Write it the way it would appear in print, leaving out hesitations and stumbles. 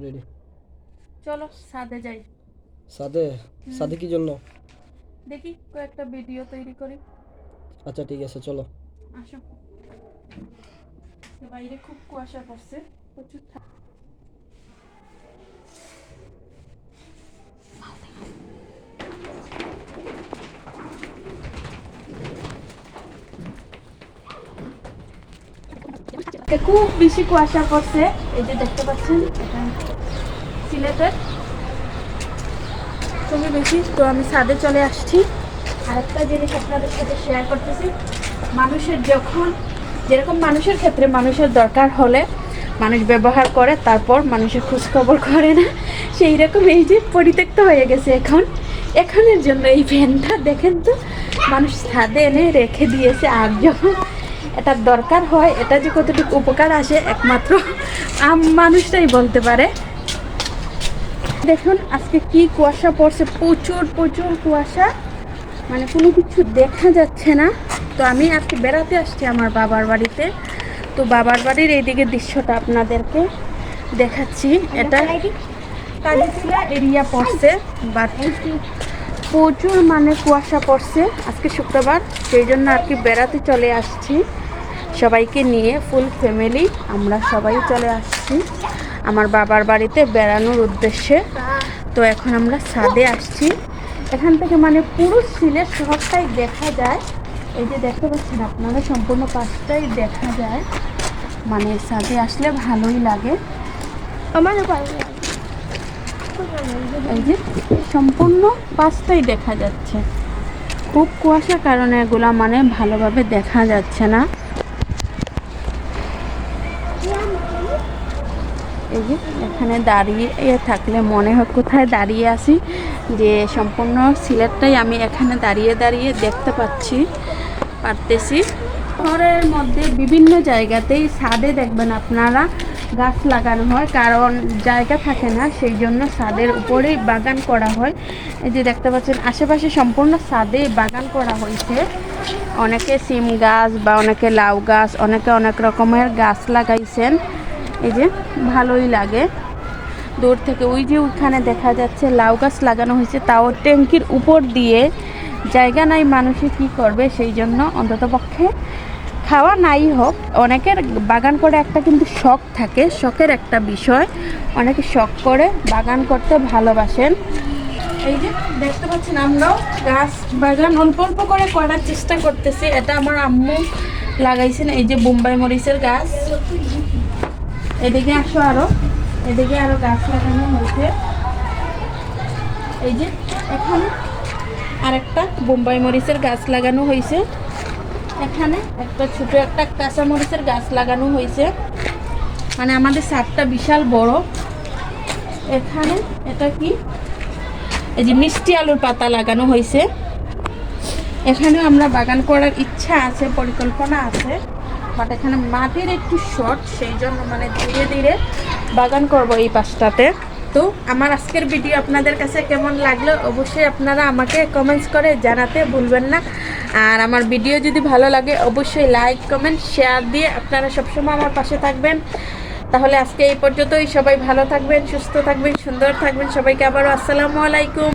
Ready. চলো ছাদে যাই। সাদে সাদে কি জন্য? দেখি কয়েকটা ভিডিও তৈরি করি। আচ্ছা ঠিক আছে, চলো। আসো। বাইরে খুব কুয়াশা পড়ছে, প্রচুর খুব বেশি কুয়াশা পড়ছে। এই যে দেখতে পাচ্ছেন সিলেটের খুবই বেশি। তো আমি ছাদে চলে আসছি। আরেকটা জিনিস আপনাদের সাথে শেয়ার করতেছি। মানুষের যখন যেরকম মানুষের ক্ষেত্রে মানুষের দরকার হলে মানুষ ব্যবহার করে, তারপর মানুষের খোঁজখবর করে না, সেই রকম এই যে পরিত্যক্ত হয়ে গেছে এখনের জন্য এই ফ্যানটা দেখেন তো, মানুষ ছাদে এনে রেখে দিয়েছে। আর যখন এটার দরকার হয়, এটা যে কতটুকু উপকার আসে একমাত্র মানুষটাই বলতে পারে। দেখুন আজকে কি কুয়াশা পড়ছে, প্রচুর প্রচুর কুয়াশা, মানে কোনো কিছু দেখা যাচ্ছে না। তো আমি আজকে বেড়াতে আসছি আমার বাবার বাড়িতে। তো বাবার বাড়ির এইদিকে দৃশ্যটা আপনাদেরকে দেখাচ্ছি। এটা কাজিতুলা এরিয়া পড়ছে, বাট প্রচুর মানে কুয়াশা পড়ছে। আজকে শুক্রবার, সেই জন্য আর কি বেড়াতে চলে আসছি সবাইকে নিয়ে, ফুল ফ্যামিলি আমরা সবাই চলে আসছি আমার বাবার বাড়িতে বেড়ানোর উদ্দেশ্যে। তো এখন আমরা ছাদে আসছি। এখান থেকে মানে পুরো সিলেট শহরটাই দেখা যায়। এই যে দেখতে পাচ্ছেন আপনারা, সম্পূর্ণ পাশটাই দেখা যায়। মানে ছাদে আসলে ভালোই লাগে। এই যে সম্পূর্ণ পাশটাই দেখা যাচ্ছে। খুব কুয়াশার কারণে এগুলা মানে ভালোভাবে দেখা যাচ্ছে না। এই যে এখানে দাঁড়িয়ে থাকলে মনে হয় কোথায় দাঁড়িয়ে আছি, যে সম্পূর্ণ সিলেটটাই আমি এখানে দাঁড়িয়ে দাঁড়িয়ে দেখতে পারতেছি। শহরের মধ্যে বিভিন্ন জায়গাতেই ছাদে দেখবেন আপনারা গাছ লাগানো হয়, কারণ জায়গা থাকে না, সেই জন্য ছাদের উপরেই বাগান করা হয়। এই যে দেখতে পাচ্ছেন আশেপাশে সম্পূর্ণ ছাদে বাগান করা হয়েছে। অনেকে সিম গাছ বা অনেকে লাউ গাছ, অনেকে অনেক রকমের গাছ লাগাইছেন। এই যে ভালোই লাগে দূর থেকে। ওই যে ওইখানে দেখা যাচ্ছে লাউ গাছ লাগানো হয়েছে, তাও ট্যাঙ্কির উপর দিয়ে। জায়গা নাই, মানুষে কি করবে, সেই জন্য অন্ততপক্ষে খাওয়া নাই হোক, অনেকের বাগান করে একটা কিন্তু শখ থাকে, শখের একটা বিষয়। অনেকে শখ করে বাগান করতে ভালোবাসেন। এই যে দেখতে পাচ্ছেন আমরাও গাছ বাগান অল্প অল্প করে করার চেষ্টা করতেছি। এটা আমার আম্মু লাগাইছেন। এই যে বোম্বাই মরিচের গাছ, এদিকে আসো, এদিকে আরো গাছ লাগানো হয়েছে। এই যে এখানে আরেকটা বোম্বাই মরিচের গাছ লাগানো হয়েছে। এখানে একটা ছোট একটা কাঁচা মরিচের গাছ লাগানো হয়েছে। মানে আমাদের ছাদটা বিশাল বড়। এখানে এটা কি, এই যে মিষ্টি আলুর পাতা লাগানো হয়েছে। এখানেও আমরা বাগান করার ইচ্ছা আছে, পরিকল্পনা আছে, বাট এখানে মাটির একটু শর্ট, সেই জন্য মানে ধীরে ধীরে বাগান করব এই পাশটাতে। তো আমার আজকের ভিডিও আপনাদের কাছে কেমন লাগলো অবশ্যই আপনারা আমাকে কমেন্টস করে জানাতে ভুলবেন না। আর আমার ভিডিও যদি ভালো লাগে অবশ্যই লাইক কমেন্ট শেয়ার দিয়ে আপনারা সবসময় আমার পাশে থাকবেন। তাহলে আজকে এই পর্যন্তই। সবাই ভালো থাকবেন, সুস্থ থাকবেন, সুন্দর থাকবেন। সবাইকে আবারও আসসালামু আলাইকুম।